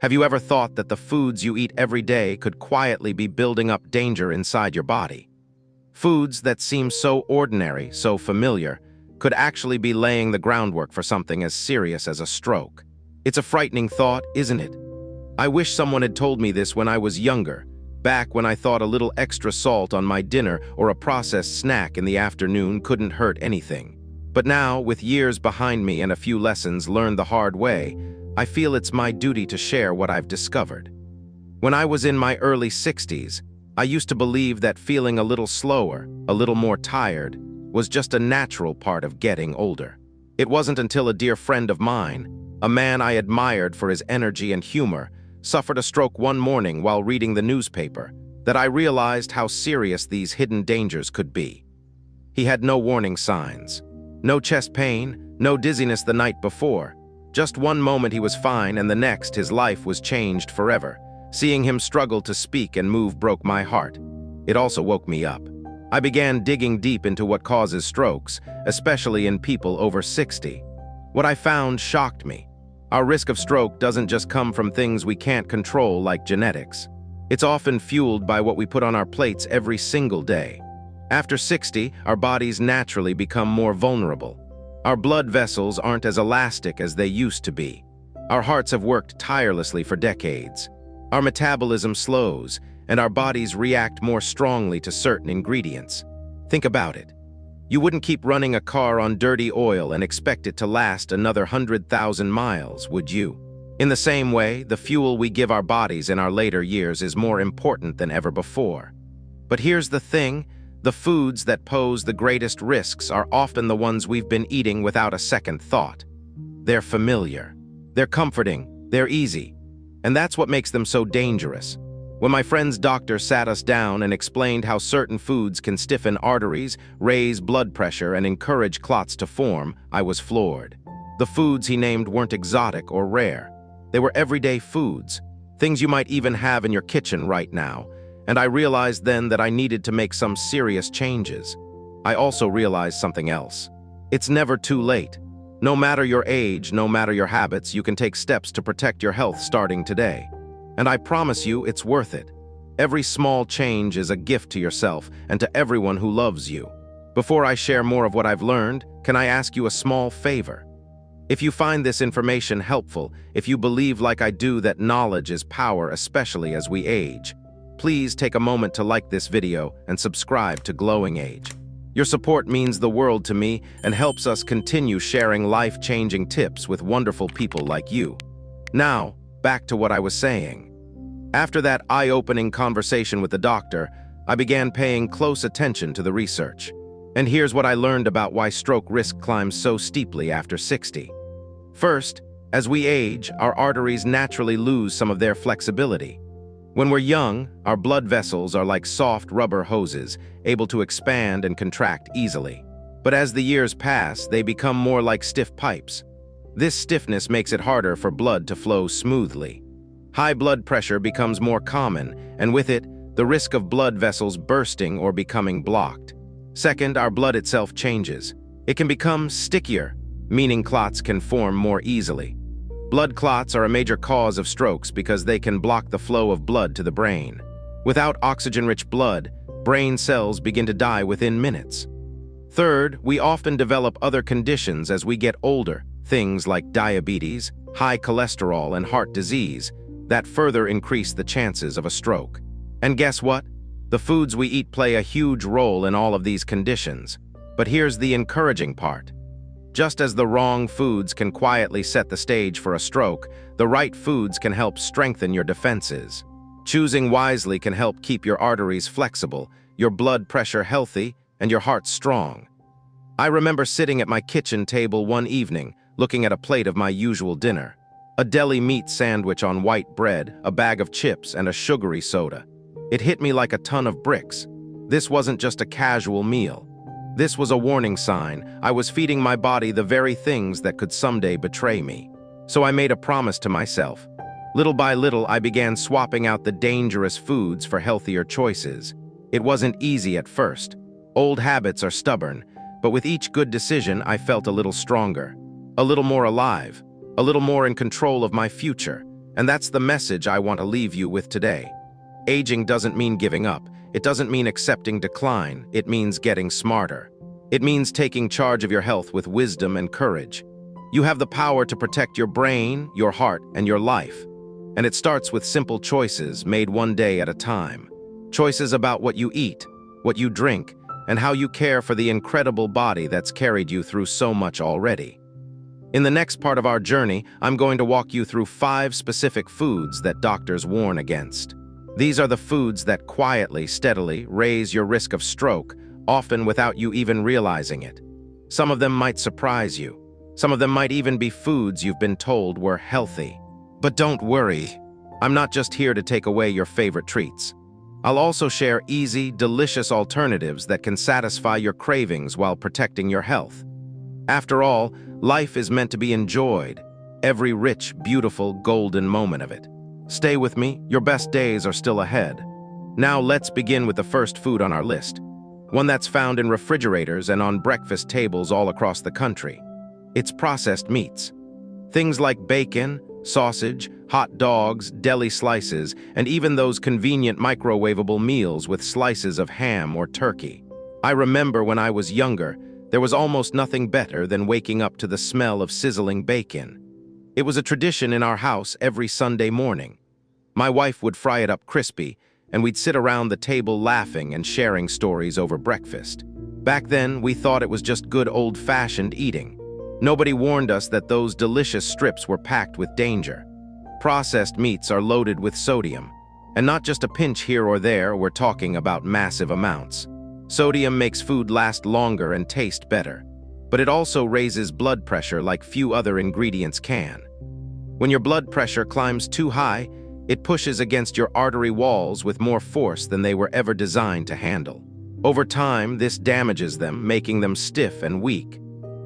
Have you ever thought that the foods you eat every day could quietly be building up danger inside your body? Foods that seem so ordinary, so familiar, could actually be laying the groundwork for something as serious as a stroke. It's a frightening thought, isn't it? I wish someone had told me this when I was younger, back when I thought a little extra salt on my dinner or a processed snack in the afternoon couldn't hurt anything. But now, with years behind me and a few lessons learned the hard way, I feel it's my duty to share what I've discovered. When I was in my early 60s, I used to believe that feeling a little slower, a little more tired, was just a natural part of getting older. It wasn't until a dear friend of mine, a man I admired for his energy and humor, suffered a stroke one morning while reading the newspaper that I realized how serious these hidden dangers could be. He had no warning signs, no chest pain, no dizziness the night before. Just one moment he was fine, and the next his life was changed forever. Seeing him struggle to speak and move broke my heart. It also woke me up. I began digging deep into what causes strokes, especially in people over 60. What I found shocked me. Our risk of stroke doesn't just come from things we can't control like genetics. It's often fueled by what we put on our plates every single day. After 60, our bodies naturally become more vulnerable. Our blood vessels aren't as elastic as they used to be. Our hearts have worked tirelessly for decades. Our metabolism slows, and our bodies react more strongly to certain ingredients. Think about it. You wouldn't keep running a car on dirty oil and expect it to last another 100,000 miles, would you? In the same way, the fuel we give our bodies in our later years is more important than ever before. But here's the thing. The foods that pose the greatest risks are often the ones we've been eating without a second thought. They're familiar, they're comforting, they're easy, and that's what makes them so dangerous. When my friend's doctor sat us down and explained how certain foods can stiffen arteries, raise blood pressure, and encourage clots to form, I was floored. The foods he named weren't exotic or rare. They were everyday foods, things you might even have in your kitchen right now. And I realized then that I needed to make some serious changes. I also realized something else. It's never too late. No matter your age, no matter your habits, you can take steps to protect your health starting today. And I promise you, it's worth it. Every small change is a gift to yourself and to everyone who loves you. Before I share more of what I've learned, can I ask you a small favor? If you find this information helpful, if you believe like I do that knowledge is power, especially as we age, please take a moment to like this video and subscribe to GlowingAge. Your support means the world to me and helps us continue sharing life-changing tips with wonderful people like you. Now, back to what I was saying. After that eye-opening conversation with the doctor, I began paying close attention to the research. And here's what I learned about why stroke risk climbs so steeply after 60. First, as we age, our arteries naturally lose some of their flexibility. When we're young, our blood vessels are like soft rubber hoses, able to expand and contract easily. But as the years pass, they become more like stiff pipes. This stiffness makes it harder for blood to flow smoothly. High blood pressure becomes more common, and with it, the risk of blood vessels bursting or becoming blocked. Second, our blood itself changes. It can become stickier, meaning clots can form more easily. Blood clots are a major cause of strokes because they can block the flow of blood to the brain. Without oxygen-rich blood, brain cells begin to die within minutes. Third, we often develop other conditions as we get older, things like diabetes, high cholesterol, and heart disease, that further increase the chances of a stroke. And guess what? The foods we eat play a huge role in all of these conditions. But here's the encouraging part. Just as the wrong foods can quietly set the stage for a stroke, the right foods can help strengthen your defenses. Choosing wisely can help keep your arteries flexible, your blood pressure healthy, and your heart strong. I remember sitting at my kitchen table one evening, looking at a plate of my usual dinner. A deli meat sandwich on white bread, a bag of chips, and a sugary soda. It hit me like a ton of bricks. This wasn't just a casual meal. This was a warning sign. I was feeding my body the very things that could someday betray me. So I made a promise to myself. Little by little, I began swapping out the dangerous foods for healthier choices. It wasn't easy at first. Old habits are stubborn, but with each good decision, I felt a little stronger, a little more alive, a little more in control of my future. And that's the message I want to leave you with today. Aging doesn't mean giving up. It doesn't mean accepting decline. It means getting smarter. It means taking charge of your health with wisdom and courage. You have the power to protect your brain, your heart, and your life. And it starts with simple choices made one day at a time. Choices about what you eat, what you drink, and how you care for the incredible body that's carried you through so much already. In the next part of our journey, I'm going to walk you through 5 specific foods that doctors warn against. These are the foods that quietly, steadily raise your risk of stroke, often without you even realizing it. Some of them might surprise you. Some of them might even be foods you've been told were healthy. But don't worry, I'm not just here to take away your favorite treats. I'll also share easy, delicious alternatives that can satisfy your cravings while protecting your health. After all, life is meant to be enjoyed, every rich, beautiful, golden moment of it. Stay with me, your best days are still ahead. Now let's begin with the first food on our list, one that's found in refrigerators and on breakfast tables all across the country. It's processed meats. Things like bacon, sausage, hot dogs, deli slices, and even those convenient microwavable meals with slices of ham or turkey. I remember when I was younger, there was almost nothing better than waking up to the smell of sizzling bacon. It was a tradition in our house every Sunday morning. My wife would fry it up crispy, and we'd sit around the table laughing and sharing stories over breakfast. Back then, we thought it was just good old-fashioned eating. Nobody warned us that those delicious strips were packed with danger. Processed meats are loaded with sodium, and not just a pinch here or there, we're talking about massive amounts. Sodium makes food last longer and taste better, but it also raises blood pressure like few other ingredients can. When your blood pressure climbs too high, it pushes against your artery walls with more force than they were ever designed to handle. Over time, this damages them, making them stiff and weak.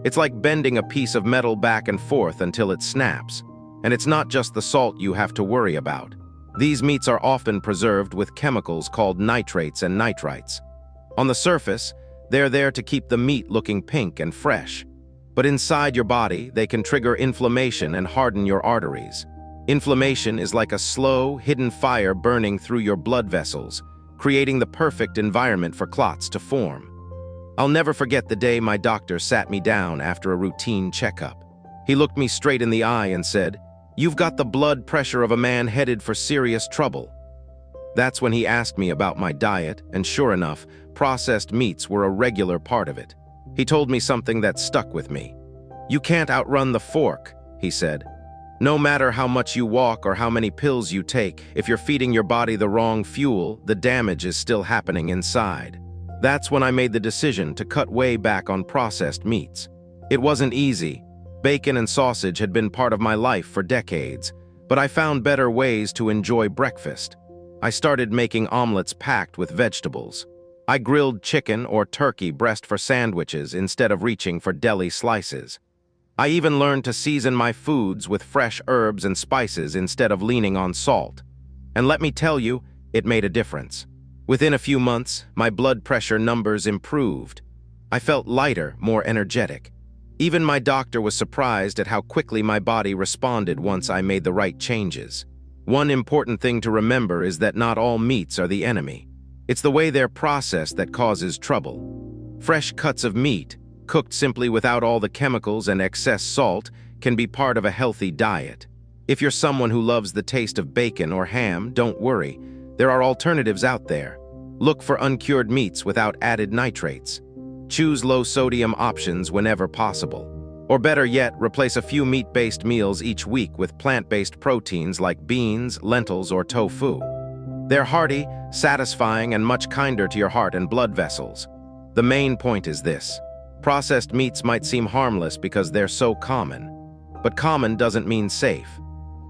It's like bending a piece of metal back and forth until it snaps. And it's not just the salt you have to worry about. These meats are often preserved with chemicals called nitrates and nitrites. On the surface, they're there to keep the meat looking pink and fresh. But inside your body, they can trigger inflammation and harden your arteries. Inflammation is like a slow, hidden fire burning through your blood vessels, creating the perfect environment for clots to form. I'll never forget the day my doctor sat me down after a routine checkup. He looked me straight in the eye and said, "You've got the blood pressure of a man headed for serious trouble." That's when he asked me about my diet, and sure enough, processed meats were a regular part of it. He told me something that stuck with me. "You can't outrun the fork," he said. "No matter how much you walk or how many pills you take, if you're feeding your body the wrong fuel, the damage is still happening inside." That's when I made the decision to cut way back on processed meats. It wasn't easy. Bacon and sausage had been part of my life for decades, but I found better ways to enjoy breakfast. I started making omelets packed with vegetables. I grilled chicken or turkey breast for sandwiches instead of reaching for deli slices. I even learned to season my foods with fresh herbs and spices instead of leaning on salt. And let me tell you, it made a difference. Within a few months, my blood pressure numbers improved. I felt lighter, more energetic. Even my doctor was surprised at how quickly my body responded once I made the right changes. One important thing to remember is that not all meats are the enemy. It's the way they're processed that causes trouble. Fresh cuts of meat, cooked simply without all the chemicals and excess salt, can be part of a healthy diet. If you're someone who loves the taste of bacon or ham, don't worry. There are alternatives out there. Look for uncured meats without added nitrates. Choose low-sodium options whenever possible. Or better yet, replace a few meat-based meals each week with plant-based proteins like beans, lentils, or tofu. They're hearty, satisfying, and much kinder to your heart and blood vessels. The main point is this. Processed meats might seem harmless because they're so common. But common doesn't mean safe.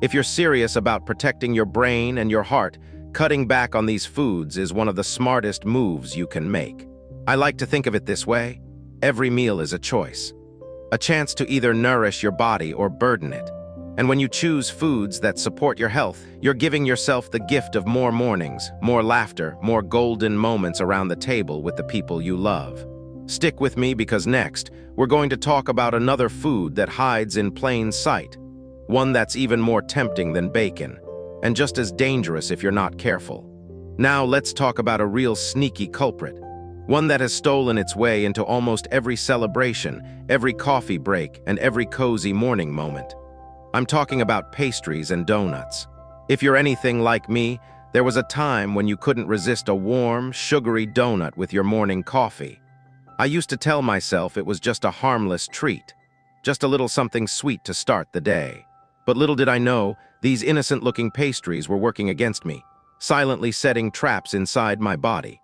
If you're serious about protecting your brain and your heart, cutting back on these foods is one of the smartest moves you can make. I like to think of it this way. Every meal is a choice. A chance to either nourish your body or burden it. And when you choose foods that support your health, you're giving yourself the gift of more mornings, more laughter, more golden moments around the table with the people you love. Stick with me because next, we're going to talk about another food that hides in plain sight. one that's even more tempting than bacon, and just as dangerous if you're not careful. Now let's talk about a real sneaky culprit, one that has stolen its way into almost every celebration, every coffee break, and every cozy morning moment. I'm talking about pastries and donuts. If you're anything like me, there was a time when you couldn't resist a warm, sugary donut with your morning coffee. I used to tell myself it was just a harmless treat, just a little something sweet to start the day. But little did I know, these innocent-looking pastries were working against me, silently setting traps inside my body.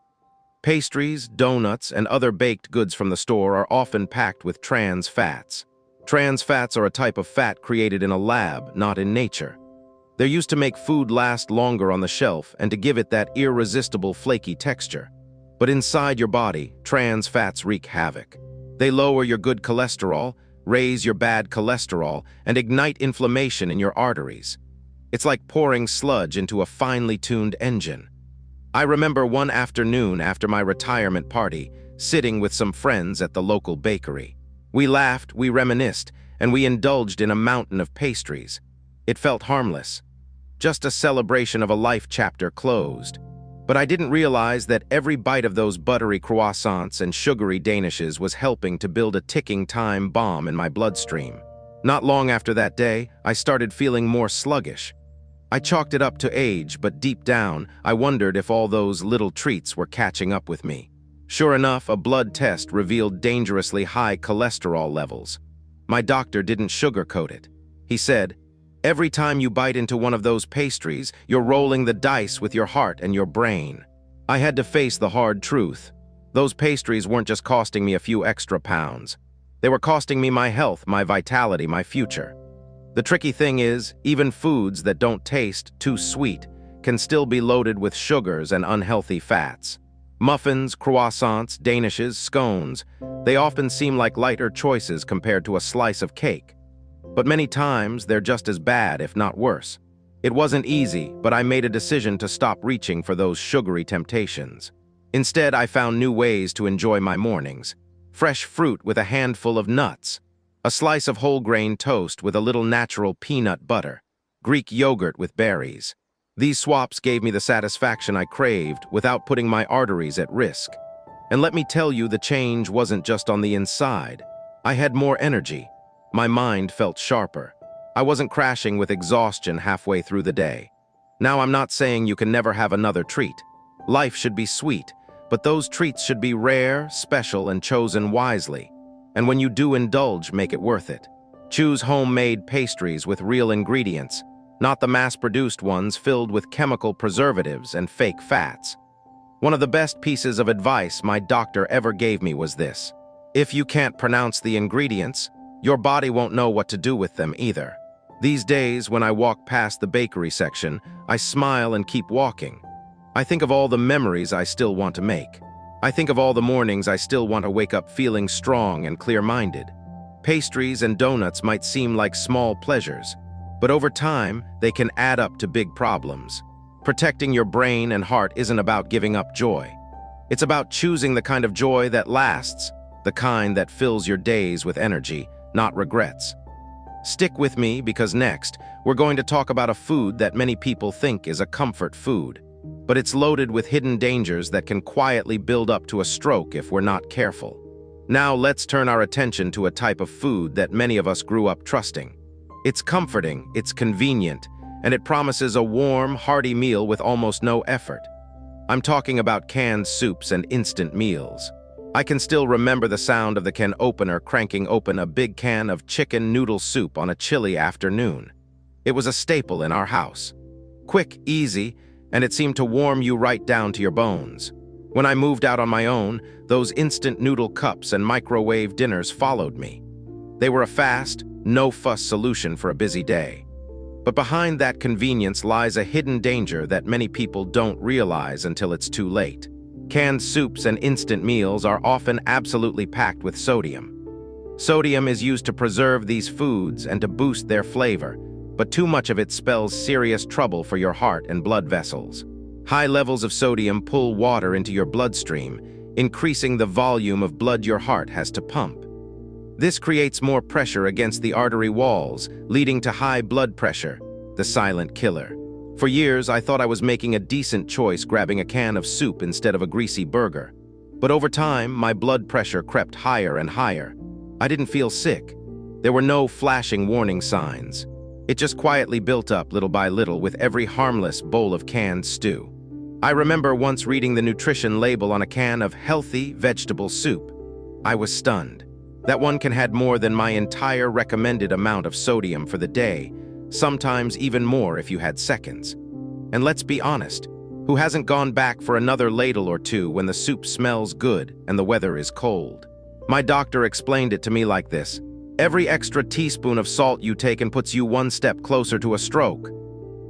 Pastries, donuts, and other baked goods from the store are often packed with trans fats. Trans fats are a type of fat created in a lab, not in nature. They're used to make food last longer on the shelf and to give it that irresistible flaky texture. But inside your body, trans fats wreak havoc. They lower your good cholesterol, raise your bad cholesterol, and ignite inflammation in your arteries. It's like pouring sludge into a finely tuned engine. I remember one afternoon after my retirement party, sitting with some friends at the local bakery. We laughed, we reminisced, and we indulged in a mountain of pastries. It felt harmless, just a celebration of a life chapter closed. But I didn't realize that every bite of those buttery croissants and sugary danishes was helping to build a ticking time bomb in my bloodstream. Not long after that day, I started feeling more sluggish. I chalked it up to age, but deep down, I wondered if all those little treats were catching up with me. Sure enough, a blood test revealed dangerously high cholesterol levels. My doctor didn't sugarcoat it. He said, "Every time you bite into one of those pastries, you're rolling the dice with your heart and your brain." I had to face the hard truth. Those pastries weren't just costing me a few extra pounds. They were costing me my health, my vitality, my future. The tricky thing is, even foods that don't taste too sweet can still be loaded with sugars and unhealthy fats. Muffins, croissants, danishes, scones, they often seem like lighter choices compared to a slice of cake. But many times, they're just as bad, if not worse. It wasn't easy, but I made a decision to stop reaching for those sugary temptations. Instead, I found new ways to enjoy my mornings. Fresh fruit with a handful of nuts, a slice of whole grain toast with a little natural peanut butter, Greek yogurt with berries. These swaps gave me the satisfaction I craved without putting my arteries at risk. And let me tell you, the change wasn't just on the inside. I had more energy. My mind felt sharper. I wasn't crashing with exhaustion halfway through the day. Now, I'm not saying you can never have another treat. Life should be sweet, but those treats should be rare, special, and chosen wisely. And when you do indulge, make it worth it. Choose homemade pastries with real ingredients, not the mass-produced ones filled with chemical preservatives and fake fats. One of the best pieces of advice my doctor ever gave me was this: if you can't pronounce the ingredients, your body won't know what to do with them either. These days, when I walk past the bakery section, I smile and keep walking. I think of all the memories I still want to make. I think of all the mornings I still want to wake up feeling strong and clear-minded. Pastries and donuts might seem like small pleasures, but over time, they can add up to big problems. Protecting your brain and heart isn't about giving up joy. It's about choosing the kind of joy that lasts, the kind that fills your days with energy, not regrets. Stick with me, because next, we're going to talk about a food that many people think is a comfort food, but it's loaded with hidden dangers that can quietly build up to a stroke if we're not careful. Now let's turn our attention to a type of food that many of us grew up trusting. It's comforting, it's convenient, and it promises a warm, hearty meal with almost no effort. I'm talking about canned soups and instant meals. I can still remember the sound of the can opener cranking open a big can of chicken noodle soup on a chilly afternoon. It was a staple in our house. Quick, easy, and it seemed to warm you right down to your bones. When I moved out on my own, those instant noodle cups and microwave dinners followed me. They were a fast, no-fuss solution for a busy day. But behind that convenience lies a hidden danger that many people don't realize until it's too late. Canned soups and instant meals are often absolutely packed with sodium. Sodium is used to preserve these foods and to boost their flavor, but too much of it spells serious trouble for your heart and blood vessels. High levels of sodium pull water into your bloodstream, increasing the volume of blood your heart has to pump. This creates more pressure against the artery walls, leading to high blood pressure, the silent killer. For years, I thought I was making a decent choice grabbing a can of soup instead of a greasy burger. But over time, my blood pressure crept higher and higher. I didn't feel sick. There were no flashing warning signs. It just quietly built up little by little with every harmless bowl of canned stew. I remember once reading the nutrition label on a can of healthy vegetable soup. I was stunned. That one can had more than my entire recommended amount of sodium for the day, sometimes even more if you had seconds. And let's be honest, who hasn't gone back for another ladle or two when the soup smells good and the weather is cold? My doctor explained it to me like this: every extra teaspoon of salt you take and puts you one step closer to a stroke.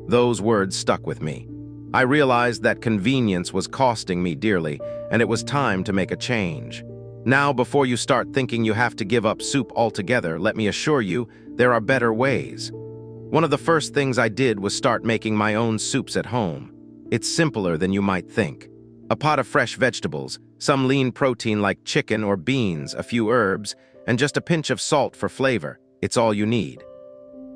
Those words stuck with me. I realized that convenience was costing me dearly, and it was time to make a change. Now, before you start thinking you have to give up soup altogether, let me assure you, there are better ways. One of the first things I did was start making my own soups at home. It's simpler than you might think. A pot of fresh vegetables, some lean protein like chicken or beans, a few herbs, and just a pinch of salt for flavor. It's all you need.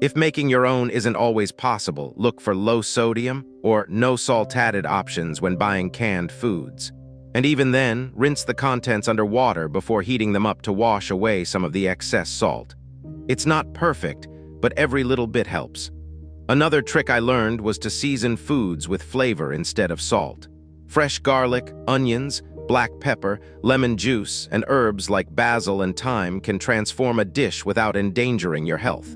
If making your own isn't always possible, look for low sodium or no salt added options when buying canned foods. And even then, rinse the contents under water before heating them up to wash away some of the excess salt. It's not perfect, but every little bit helps. Another trick I learned was to season foods with flavor instead of salt. Fresh garlic, onions, black pepper, lemon juice, and herbs like basil and thyme can transform a dish without endangering your health.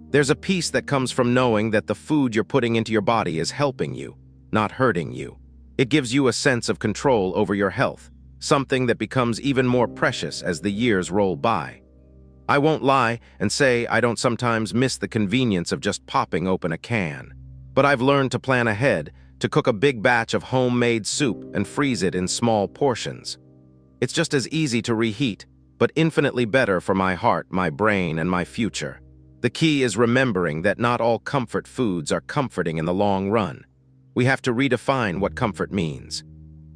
There's a peace that comes from knowing that the food you're putting into your body is helping you, not hurting you. It gives you a sense of control over your health, something that becomes even more precious as the years roll by. I won't lie and say I don't sometimes miss the convenience of just popping open a can. But I've learned to plan ahead, to cook a big batch of homemade soup and freeze it in small portions. It's just as easy to reheat, but infinitely better for my heart, my brain, and my future. The key is remembering that not all comfort foods are comforting in the long run. We have to redefine what comfort means.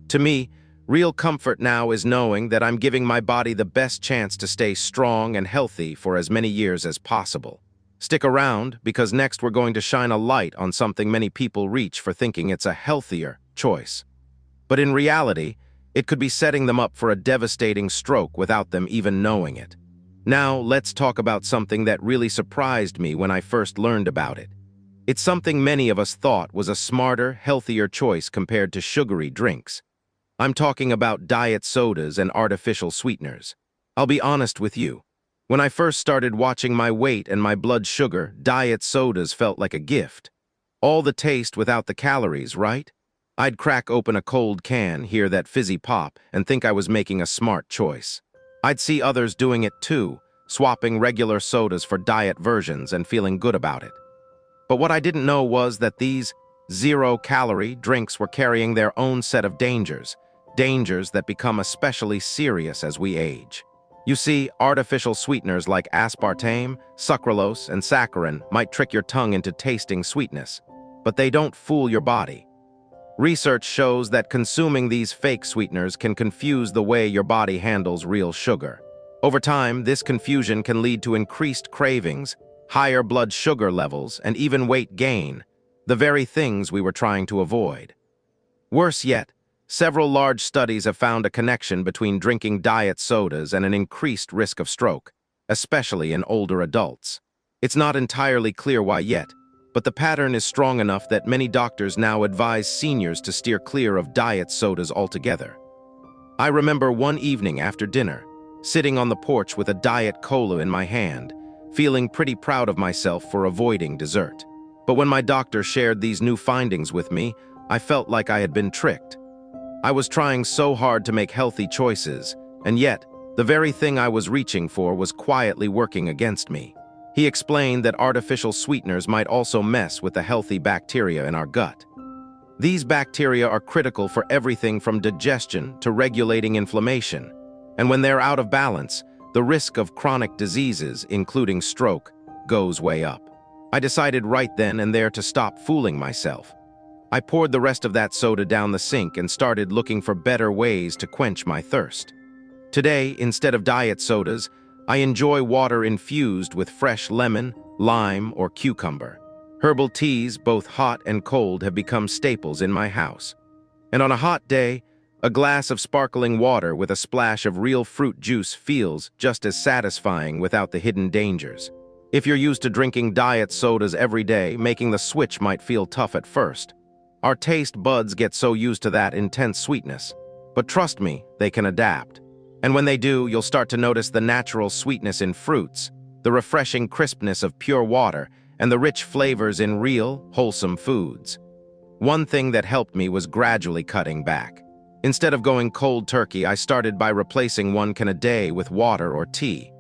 To me, real comfort now is knowing that I'm giving my body the best chance to stay strong and healthy for as many years as possible. Stick around, because next we're going to shine a light on something many people reach for thinking it's a healthier choice. But in reality, it could be setting them up for a devastating stroke without them even knowing it. Now, let's talk about something that really surprised me when I first learned about it. It's something many of us thought was a smarter, healthier choice compared to sugary drinks. I'm talking about diet sodas and artificial sweeteners. I'll be honest with you. When I first started watching my weight and my blood sugar, diet sodas felt like a gift. All the taste without the calories, right? I'd crack open a cold can, hear that fizzy pop, and think I was making a smart choice. I'd see others doing it too, swapping regular sodas for diet versions and feeling good about it. But what I didn't know was that these zero-calorie drinks were carrying their own set of dangers that become especially serious as we age. You see, artificial sweeteners like aspartame, sucralose, and saccharin might trick your tongue into tasting sweetness, but they don't fool your body. Research shows that consuming these fake sweeteners can confuse the way your body handles real sugar. Over time, this confusion can lead to increased cravings, higher blood sugar levels, and even weight gain, the very things we were trying to avoid. Worse yet, several large studies have found a connection between drinking diet sodas and an increased risk of stroke, especially in older adults. It's not entirely clear why yet, but the pattern is strong enough that many doctors now advise seniors to steer clear of diet sodas altogether. I remember one evening after dinner, sitting on the porch with a Diet Cola in my hand, feeling pretty proud of myself for avoiding dessert. But when my doctor shared these new findings with me, I felt like I had been tricked. I was trying so hard to make healthy choices, and yet, the very thing I was reaching for was quietly working against me. He explained that artificial sweeteners might also mess with the healthy bacteria in our gut. These bacteria are critical for everything from digestion to regulating inflammation, and when they're out of balance, the risk of chronic diseases, including stroke, goes way up. I decided right then and there to stop fooling myself. I poured the rest of that soda down the sink and started looking for better ways to quench my thirst. Today, instead of diet sodas, I enjoy water infused with fresh lemon, lime, or cucumber. Herbal teas, both hot and cold, have become staples in my house. And on a hot day, a glass of sparkling water with a splash of real fruit juice feels just as satisfying without the hidden dangers. If you're used to drinking diet sodas every day, making the switch might feel tough at first. Our taste buds get so used to that intense sweetness. But trust me, they can adapt. And when they do, you'll start to notice the natural sweetness in fruits, the refreshing crispness of pure water, and the rich flavors in real, wholesome foods. One thing that helped me was gradually cutting back. Instead of going cold turkey, I started by replacing 1 can a day with water or tea.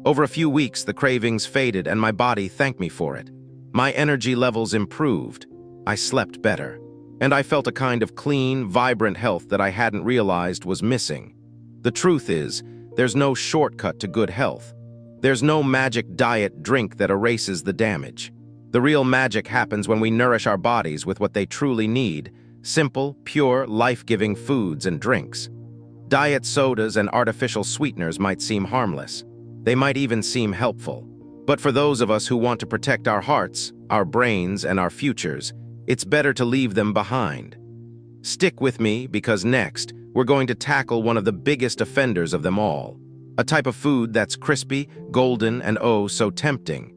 Over a few weeks, the cravings faded and my body thanked me for it. My energy levels improved. I slept better. And I felt a kind of clean, vibrant health that I hadn't realized was missing. The truth is, there's no shortcut to good health. There's no magic diet drink that erases the damage. The real magic happens when we nourish our bodies with what they truly need: simple, pure, life-giving foods and drinks. Diet sodas and artificial sweeteners might seem harmless. They might even seem helpful. But for those of us who want to protect our hearts, our brains, and our futures, it's better to leave them behind. Stick with me, because next, we're going to tackle one of the biggest offenders of them all. A type of food that's crispy, golden, and oh so tempting.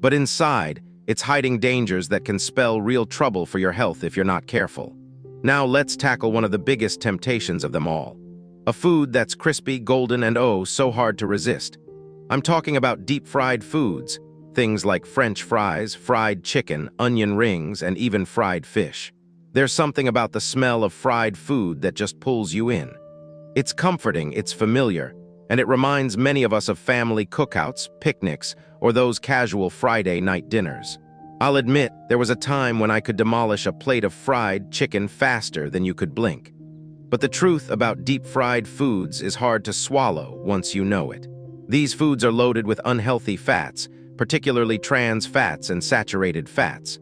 But inside, it's hiding dangers that can spell real trouble for your health if you're not careful. Now let's tackle one of the biggest temptations of them all. A food that's crispy, golden, and oh so hard to resist. I'm talking about deep-fried foods. Things like French fries, fried chicken, onion rings, and even fried fish. There's something about the smell of fried food that just pulls you in. It's comforting, it's familiar, and it reminds many of us of family cookouts, picnics, or those casual Friday night dinners. I'll admit, there was a time when I could demolish a plate of fried chicken faster than you could blink. But the truth about deep-fried foods is hard to swallow once you know it. These foods are loaded with unhealthy fats, particularly trans fats and saturated fats.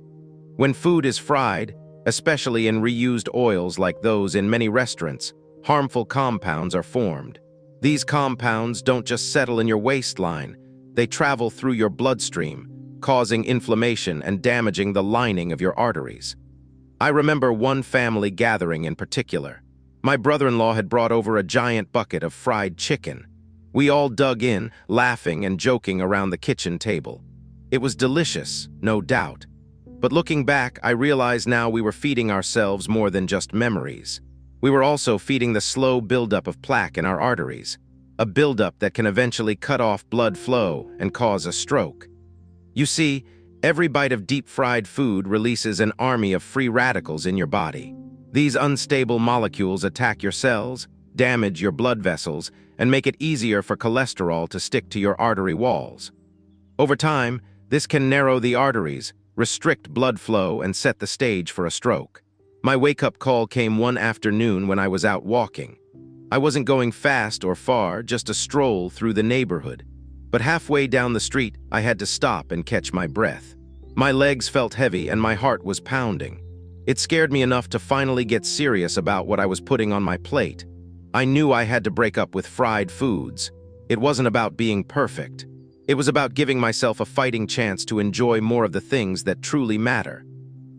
When food is fried, especially in reused oils like those in many restaurants, harmful compounds are formed. These compounds don't just settle in your waistline, they travel through your bloodstream, causing inflammation and damaging the lining of your arteries. I remember one family gathering in particular. My brother-in-law had brought over a giant bucket of fried chicken. We all dug in, laughing and joking around the kitchen table. It was delicious, no doubt. But looking back, I realize now we were feeding ourselves more than just memories. We were also feeding the slow buildup of plaque in our arteries, a buildup that can eventually cut off blood flow and cause a stroke. You see, every bite of deep-fried food releases an army of free radicals in your body. These unstable molecules attack your cells, damage your blood vessels, and make it easier for cholesterol to stick to your artery walls. Over time, this can narrow the arteries, restrict blood flow, and set the stage for a stroke. My wake-up call came one afternoon when I was out walking. I wasn't going fast or far, just a stroll through the neighborhood. But halfway down the street, I had to stop and catch my breath. My legs felt heavy and my heart was pounding. It scared me enough to finally get serious about what I was putting on my plate. I knew I had to break up with fried foods. It wasn't about being perfect. It was about giving myself a fighting chance to enjoy more of the things that truly matter.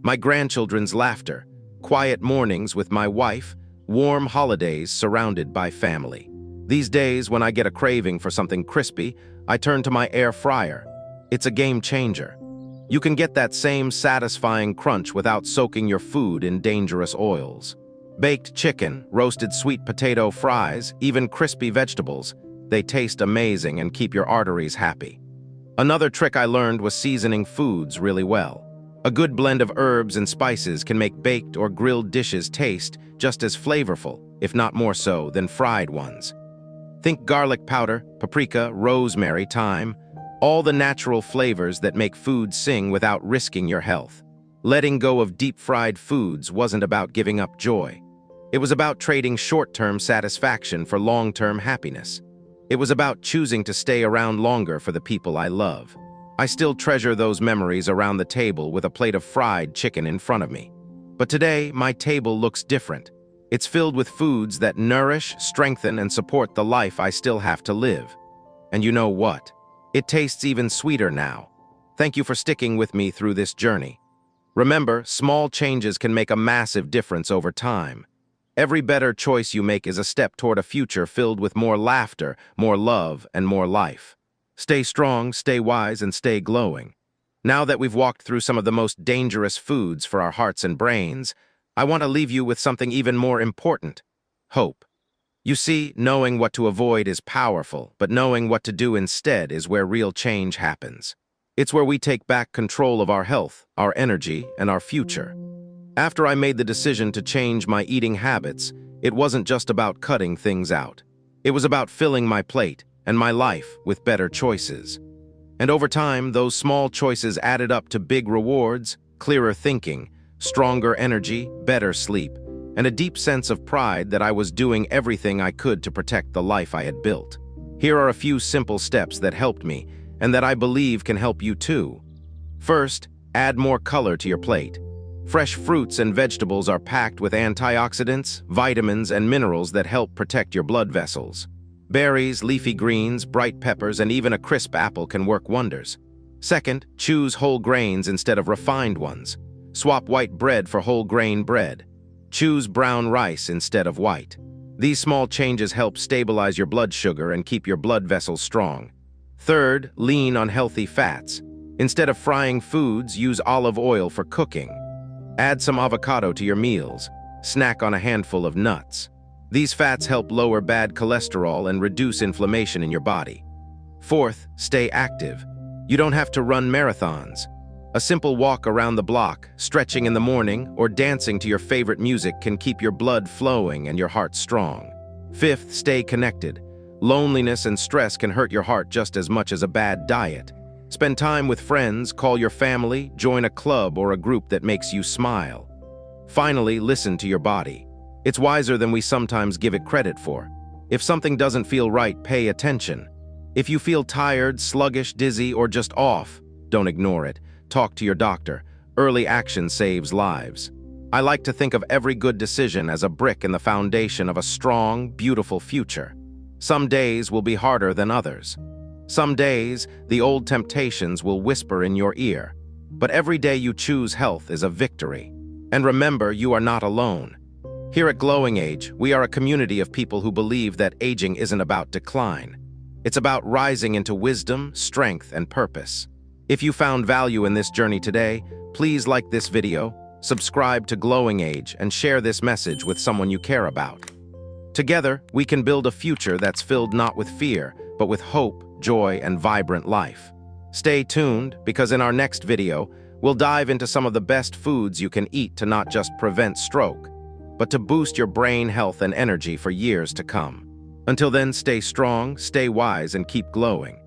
My grandchildren's laughter, quiet mornings with my wife, warm holidays surrounded by family. These days, when I get a craving for something crispy, I turn to my air fryer. It's a game changer. You can get that same satisfying crunch without soaking your food in dangerous oils. Baked chicken, roasted sweet potato fries, even crispy vegetables, they taste amazing and keep your arteries happy. Another trick I learned was seasoning foods really well. A good blend of herbs and spices can make baked or grilled dishes taste just as flavorful, if not more so, than fried ones. Think garlic powder, paprika, rosemary, thyme, all the natural flavors that make food sing without risking your health. Letting go of deep-fried foods wasn't about giving up joy. It was about trading short-term satisfaction for long-term happiness. It was about choosing to stay around longer for the people I love. I still treasure those memories around the table with a plate of fried chicken in front of me. But today, my table looks different. It's filled with foods that nourish, strengthen, and support the life I still have to live. And you know what? It tastes even sweeter now. Thank you for sticking with me through this journey. Remember, small changes can make a massive difference over time. Every better choice you make is a step toward a future filled with more laughter, more love, and more life. Stay strong, stay wise, and stay glowing. Now that we've walked through some of the most dangerous foods for our hearts and brains, I want to leave you with something even more important: hope. You see, knowing what to avoid is powerful, but knowing what to do instead is where real change happens. It's where we take back control of our health, our energy, and our future. After I made the decision to change my eating habits, it wasn't just about cutting things out. It was about filling my plate and my life with better choices. And over time, those small choices added up to big rewards, clearer thinking, stronger energy, better sleep, and a deep sense of pride that I was doing everything I could to protect the life I had built. Here are a few simple steps that helped me, and that I believe can help you too. First, add more color to your plate. Fresh fruits and vegetables are packed with antioxidants, vitamins, and minerals that help protect your blood vessels. Berries, leafy greens, bright peppers, and even a crisp apple can work wonders. Second, choose whole grains instead of refined ones. Swap white bread for whole grain bread. Choose brown rice instead of white. These small changes help stabilize your blood sugar and keep your blood vessels strong. Third, lean on healthy fats. Instead of frying foods, use olive oil for cooking. Add some avocado to your meals. Snack on a handful of nuts. These fats help lower bad cholesterol and reduce inflammation in your body. Fourth, stay active. You don't have to run marathons. A simple walk around the block, stretching in the morning, or dancing to your favorite music can keep your blood flowing and your heart strong. Fifth, stay connected. Loneliness and stress can hurt your heart just as much as a bad diet. Spend time with friends, call your family, join a club or a group that makes you smile. Finally, listen to your body. It's wiser than we sometimes give it credit for. If something doesn't feel right, pay attention. If you feel tired, sluggish, dizzy, or just off, don't ignore it. Talk to your doctor. Early action saves lives. I like to think of every good decision as a brick in the foundation of a strong, beautiful future. Some days will be harder than others. Some days, the old temptations will whisper in your ear. But every day you choose health is a victory. And remember, you are not alone. Here at GlowingAge, we are a community of people who believe that aging isn't about decline. It's about rising into wisdom, strength, and purpose. If you found value in this journey today, please like this video, subscribe to GlowingAge, and share this message with someone you care about. Together, we can build a future that's filled not with fear, but with hope, joy, and vibrant life. Stay tuned, because in our next video, we'll dive into some of the best foods you can eat to not just prevent stroke, but to boost your brain health and energy for years to come. Until then, stay strong, stay wise, and keep glowing.